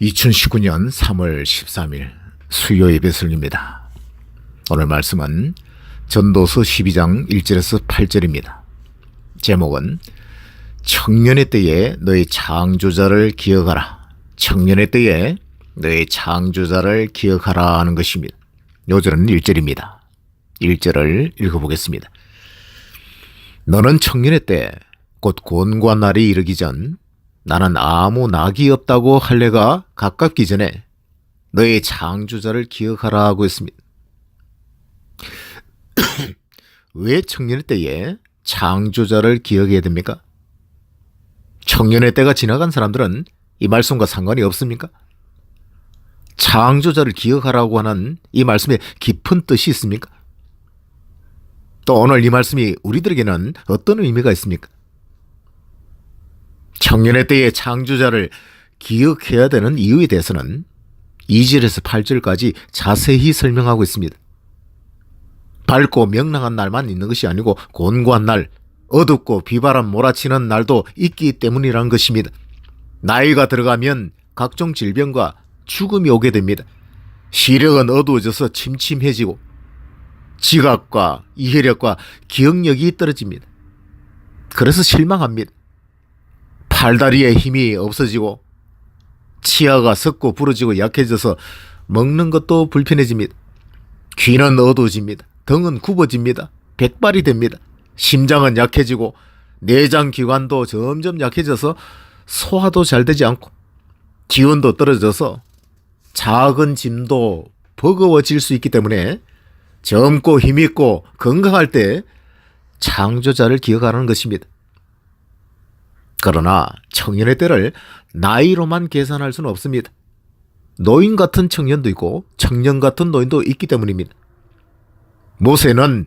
2019년 3월 13일 수요 예배 설교입니다. 오늘 말씀은 전도서 12장 1절에서 8절입니다. 제목은 청년의 때에 너의 창조자를 기억하라. 청년의 때에 너의 창조자를 기억하라 하는 것입니다. 요절은 1절입니다. 1절을 읽어보겠습니다. 너는 청년의 때 곧 곤고한 날이 이르기 전 나는 아무 낙이 없다고 할래가 가깝기 전에 너의 창조자를 기억하라 하고 있습니다. 왜 청년의 때에 창조자를 기억해야 됩니까? 청년의 때가 지나간 사람들은 이 말씀과 상관이 없습니까? 창조자를 기억하라고 하는 이 말씀에 깊은 뜻이 있습니까? 또 오늘 이 말씀이 우리들에게는 어떤 의미가 있습니까? 청년의 때에 창조자를 기억해야 되는 이유에 대해서는 2절에서 8절까지 자세히 설명하고 있습니다. 밝고 명랑한 날만 있는 것이 아니고 곤고한 날, 어둡고 비바람 몰아치는 날도 있기 때문이라는 것입니다. 나이가 들어가면 각종 질병과 죽음이 오게 됩니다. 시력은 어두워져서 침침해지고 지각과 이해력과 기억력이 떨어집니다. 그래서 실망합니다. 팔다리에 힘이 없어지고 치아가 썩고 부러지고 약해져서 먹는 것도 불편해집니다. 귀는 어두워집니다. 등은 굽어집니다. 백발이 됩니다. 심장은 약해지고 내장기관도 점점 약해져서 소화도 잘 되지 않고 기운도 떨어져서 작은 짐도 버거워질 수 있기 때문에 젊고 힘있고 건강할 때 창조자를 기억하라는 것입니다. 그러나 청년의 때를 나이로만 계산할 수는 없습니다. 노인 같은 청년도 있고 청년 같은 노인도 있기 때문입니다. 모세는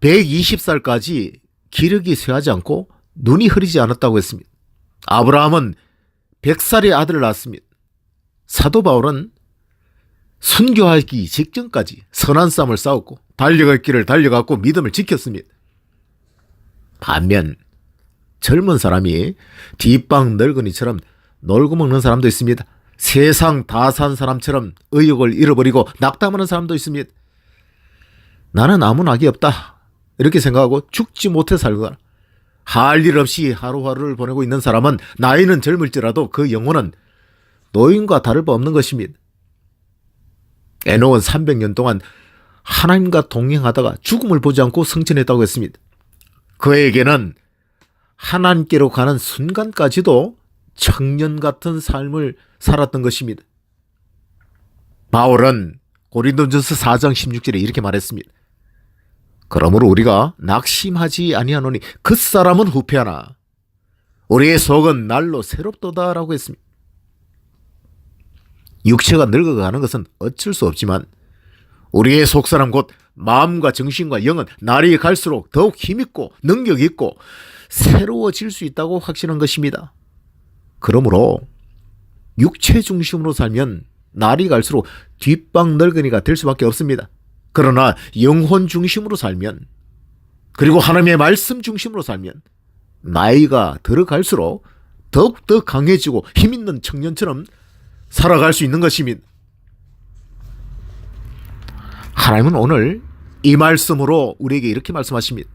120살까지 기력이 쇠하지 않고 눈이 흐리지 않았다고 했습니다. 아브라함은 100살의 아들을 낳았습니다. 사도 바울은 순교하기 직전까지 선한 싸움을 싸웠고 달려갈 길을 달려갔고 믿음을 지켰습니다. 반면 젊은 사람이 뒷방 늙은이처럼 놀고 먹는 사람도 있습니다. 세상 다 산 사람처럼 의욕을 잃어버리고 낙담하는 사람도 있습니다. 나는 아무 낙이 없다 이렇게 생각하고 죽지 못해 살거나 할 일 없이 하루하루를 보내고 있는 사람은 나이는 젊을지라도 그 영혼은 노인과 다를 바 없는 것입니다. 에녹은 300년 동안 하나님과 동행하다가 죽음을 보지 않고 승천했다고 했습니다. 그에게는 하나님께로 가는 순간까지도 청년 같은 삶을 살았던 것입니다. 바울은 고린도전서 4장 16절에 이렇게 말했습니다. 그러므로 우리가 낙심하지 아니하노니 그 사람은 후패하나 우리의 속은 날로 새롭도다라고 했습니다. 육체가 늙어가는 것은 어쩔 수 없지만 우리의 속사람 곧 마음과 정신과 영은 날이 갈수록 더욱 힘있고 능력이 있고 새로워질 수 있다고 확신한 것입니다. 그러므로 육체 중심으로 살면 날이 갈수록 뒷방 늙은이가 될 수밖에 없습니다. 그러나 영혼 중심으로 살면 그리고 하나님의 말씀 중심으로 살면 나이가 들어갈수록 더욱더 강해지고 힘있는 청년처럼 살아갈 수 있는 것입니다. 하나님은 오늘 이 말씀으로 우리에게 이렇게 말씀하십니다.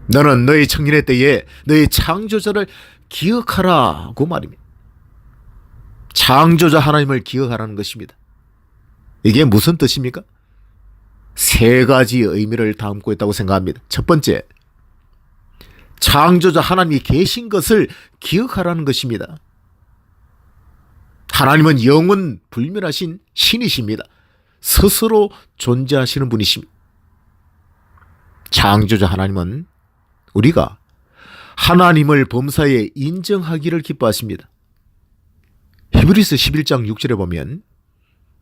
너는 너의 청년의 때에 너의 창조자를 기억하라고 말입니다. 창조자 하나님을 기억하라는 것입니다. 이게 무슨 뜻입니까? 세 가지 의미를 담고 있다고 생각합니다. 첫 번째, 창조자 하나님이 계신 것을 기억하라는 것입니다. 하나님은 영원 불멸하신 신이십니다. 스스로 존재하시는 분이십니다. 창조자 하나님은 우리가 하나님을 범사에 인정하기를 기뻐하십니다. 히브리서 11장 6절에 보면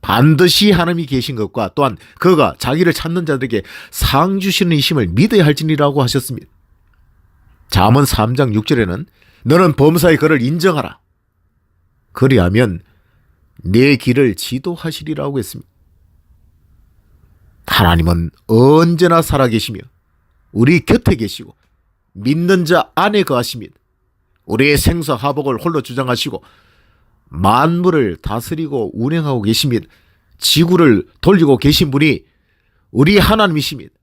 반드시 하나님이 계신 것과 또한 그가 자기를 찾는 자들에게 상 주시는 이심을 믿어야 할지니라고 하셨습니다. 잠언 3장 6절에는 너는 범사에 그를 인정하라. 그리하면 내 길을 지도하시리라고 했습니다. 하나님은 언제나 살아계시며 우리 곁에 계시고 믿는 자 안에 거하십니다. 우리의 생사화복을 홀로 주장하시고 만물을 다스리고 운행하고 계십니다. 지구를 돌리고 계신 분이 우리 하나님이십니다.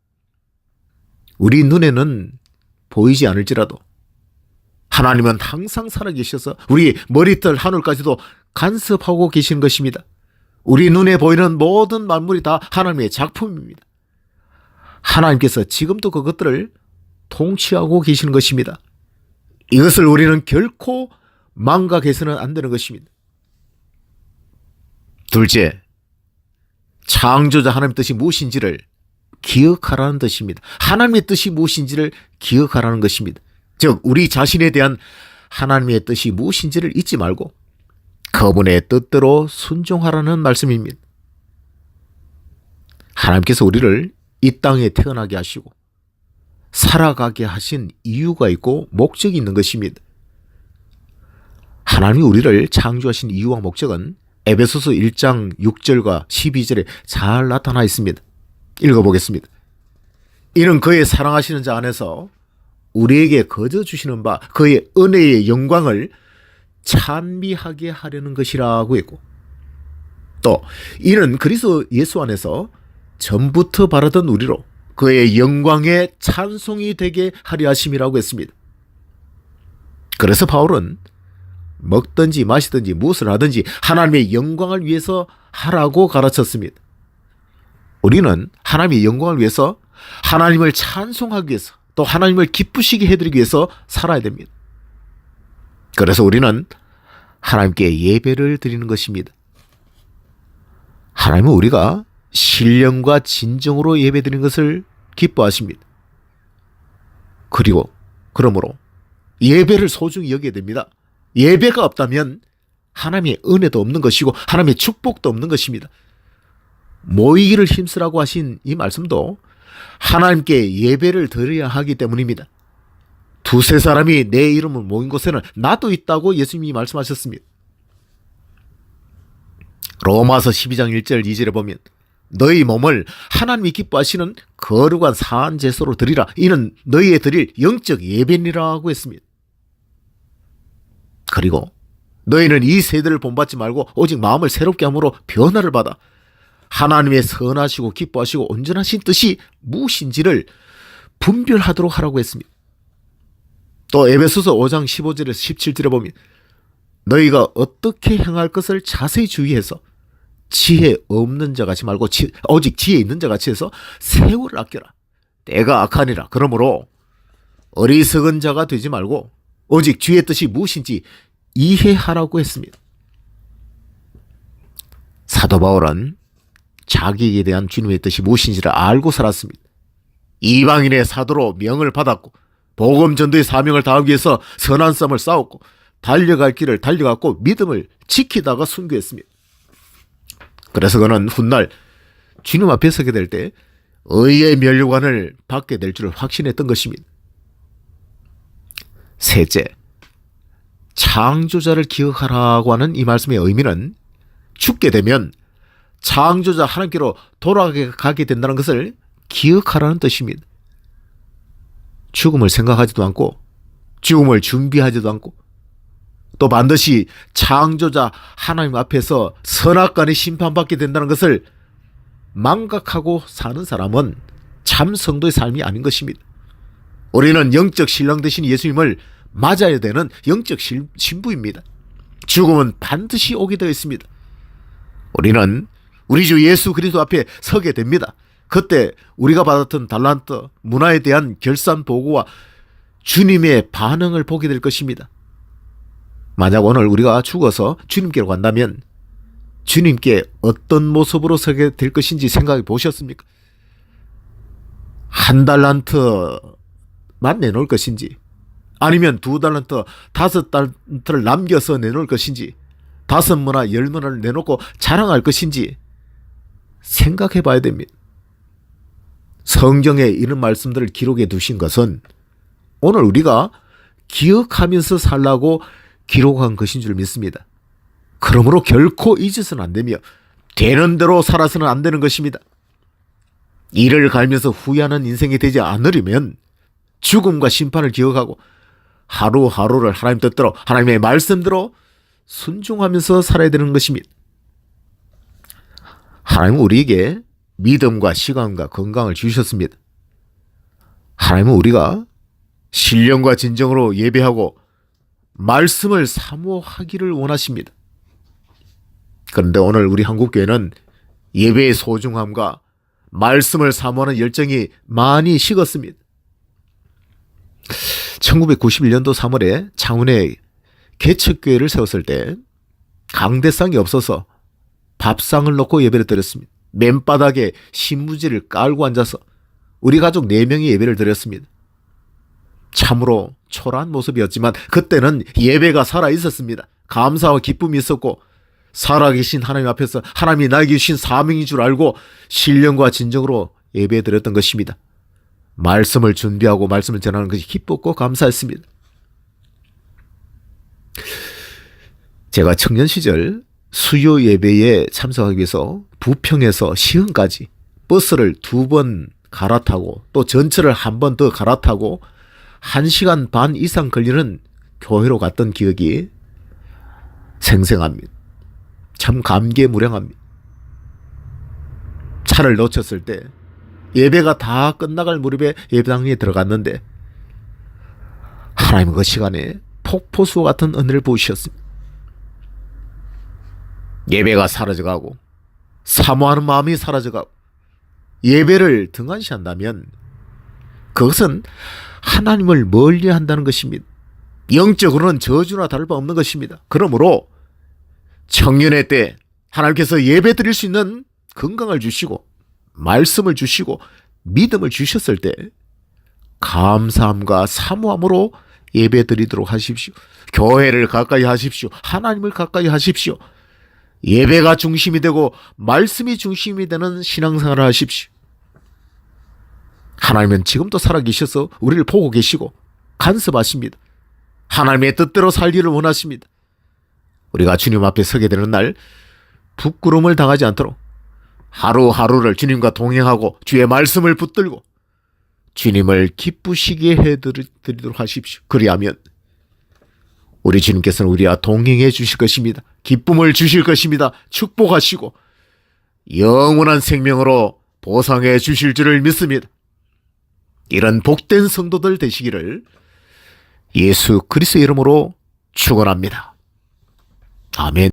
우리 눈에는 보이지 않을지라도 하나님은 항상 살아계셔서 우리 머리털 하늘까지도 간섭하고 계신 것입니다. 우리 눈에 보이는 모든 만물이 다 하나님의 작품입니다. 하나님께서 지금도 그것들을 통치하고 계시는 것입니다. 이것을 우리는 결코 망각해서는 안 되는 것입니다. 둘째, 창조자 하나님의 뜻이 무엇인지를 기억하라는 뜻입니다. 하나님의 뜻이 무엇인지를 기억하라는 것입니다. 즉 우리 자신에 대한 하나님의 뜻이 무엇인지를 잊지 말고 그분의 뜻대로 순종하라는 말씀입니다. 하나님께서 우리를 이 땅에 태어나게 하시고 살아가게 하신 이유가 있고 목적이 있는 것입니다. 하나님이 우리를 창조하신 이유와 목적은 에베소서 1장 6절과 12절에 잘 나타나 있습니다. 읽어보겠습니다. 이는 그의 사랑하시는 자 안에서 우리에게 거저 주시는 바 그의 은혜의 영광을 찬미하게 하려는 것이라고 했고, 또 이는 그리스도 예수 안에서 전부터 바라던 우리로 그의 영광의 찬송이 되게 하려 하심이라고 했습니다. 그래서 바울은 먹든지 마시든지 무엇을 하든지 하나님의 영광을 위해서 하라고 가르쳤습니다. 우리는 하나님의 영광을 위해서, 하나님을 찬송하기 위해서, 또 하나님을 기쁘시게 해드리기 위해서 살아야 됩니다. 그래서 우리는 하나님께 예배를 드리는 것입니다. 하나님은 우리가 신령과 진정으로 예배드리는 것을 기뻐하십니다. 그러므로 예배를 소중히 여겨야 됩니다. 예배가 없다면 하나님의 은혜도 없는 것이고 하나님의 축복도 없는 것입니다. 모이기를 힘쓰라고 하신 이 말씀도 하나님께 예배를 드려야 하기 때문입니다. 두세 사람이 내 이름을 모인 곳에는 나도 있다고 예수님이 말씀하셨습니다. 로마서 12장 1절 2절에 보면 너희 몸을 하나님이 기뻐하시는 거룩한 사한 제사로 드리라. 이는 너희의 드릴 영적 예배니라고 했습니다. 그리고 너희는 이 세대를 본받지 말고 오직 마음을 새롭게 함으로 변화를 받아 하나님의 선하시고 기뻐하시고 온전하신 뜻이 무엇인지를 분별하도록 하라고 했습니다. 또 에베소서 5장 15절에서 17절에 보면 너희가 어떻게 행할 것을 자세히 주의해서 지혜 없는 자 같이 말고 오직 지혜 있는 자 같이 해서 세월을 아껴라. 때가 악하니라. 그러므로 어리석은 자가 되지 말고 오직 주의 뜻이 무엇인지 이해하라고 했습니다. 사도 바울은 자기에 대한 주님의 뜻이 무엇인지를 알고 살았습니다. 이방인의 사도로 명을 받았고 복음 전도의 사명을 다하기 위해서 선한 싸움을 싸웠고 달려갈 길을 달려갔고 믿음을 지키다가 순교했습니다. 그래서 그는 훗날 주님 앞에 서게 될 때 의의 면류관을 받게 될 줄 확신했던 것입니다. 셋째, 창조자를 기억하라고 하는 이 말씀의 의미는 죽게 되면 창조자 하나님께로 돌아가게 된다는 것을 기억하라는 뜻입니다. 죽음을 생각하지도 않고 죽음을 준비하지도 않고 또 반드시 창조자 하나님 앞에서 선악간에 심판받게 된다는 것을 망각하고 사는 사람은 참 성도의 삶이 아닌 것입니다. 우리는 영적 신랑 되신 예수님을 맞아야 되는 영적 신부입니다. 죽음은 반드시 오게 되어 있습니다. 우리는 우리 주 예수 그리스도 앞에 서게 됩니다. 그때 우리가 받았던 달란트, 문화에 대한 결산 보고와 주님의 반응을 보게 될 것입니다. 만약 오늘 우리가 죽어서 주님께로 간다면 주님께 어떤 모습으로 서게 될 것인지 생각해 보셨습니까? 한 달란트만 내놓을 것인지, 아니면 2달란트, 5달란트를 남겨서 내놓을 것인지, 5문화, 10문화를 내놓고 자랑할 것인지 생각해 봐야 됩니다. 성경에 이런 말씀들을 기록해 두신 것은 오늘 우리가 기억하면서 살라고 기록한 것인 줄 믿습니다. 그러므로 결코 잊어서는 안 되며 되는 대로 살아서는 안 되는 것입니다. 이를 갈면서 후회하는 인생이 되지 않으려면 죽음과 심판을 기억하고 하루하루를 하나님 뜻대로, 하나님의 말씀대로 순종하면서 살아야 되는 것입니다. 하나님은 우리에게 믿음과 시간과 건강을 주셨습니다. 하나님은 우리가 신령과 진정으로 예배하고 말씀을 사모하기를 원하십니다. 그런데 오늘 우리 한국교회는 예배의 소중함과 말씀을 사모하는 열정이 많이 식었습니다. 1991년도 3월에 창원에 개척교회를 세웠을 때 강대상이 없어서 밥상을 놓고 예배를 드렸습니다. 맨바닥에 신문지를 깔고 앉아서 우리 가족 4명이 예배를 드렸습니다. 참으로 초라한 모습이었지만 그때는 예배가 살아 있었습니다. 감사와 기쁨이 있었고 살아계신 하나님 앞에서 하나님이 나에게 주신 사명인 줄 알고 신령과 진정으로 예배 드렸던 것입니다. 말씀을 준비하고 말씀을 전하는 것이 기뻤고 감사했습니다. 제가 청년 시절 수요 예배에 참석하기 위해서 부평에서 시흥까지 버스를 2번 갈아타고 또 전철을 한 번 더 갈아타고 1시간 반 이상 걸리는 교회로 갔던 기억이 생생합니다. 참 감개무량합니다. 차를 놓쳤을 때 예배가 다 끝나갈 무렵에 예배당에 들어갔는데 하나님은 그 시간에 폭포수 같은 은혜를 부으셨습니다. 예배가 사라져가고 사모하는 마음이 사라져가고 예배를 등한시한다면 그것은 하나님을 멀리한다는 것입니다. 영적으로는 저주나 다를 바 없는 것입니다. 그러므로 청년의 때 하나님께서 예배 드릴 수 있는 건강을 주시고 말씀을 주시고 믿음을 주셨을 때 감사함과 사모함으로 예배 드리도록 하십시오. 교회를 가까이 하십시오. 하나님을 가까이 하십시오. 예배가 중심이 되고 말씀이 중심이 되는 신앙생활을 하십시오. 하나님은 지금도 살아계셔서 우리를 보고 계시고 간섭하십니다. 하나님의 뜻대로 살기를 원하십니다. 우리가 주님 앞에 서게 되는 날 부끄러움을 당하지 않도록 하루하루를 주님과 동행하고 주의 말씀을 붙들고 주님을 기쁘시게 해드리도록 하십시오. 그리하면 우리 주님께서는 우리와 동행해 주실 것입니다. 기쁨을 주실 것입니다. 축복하시고 영원한 생명으로 보상해 주실 줄을 믿습니다. 이런 복된 성도들 되시기를 예수 그리스도의 이름으로 축원합니다. 아멘.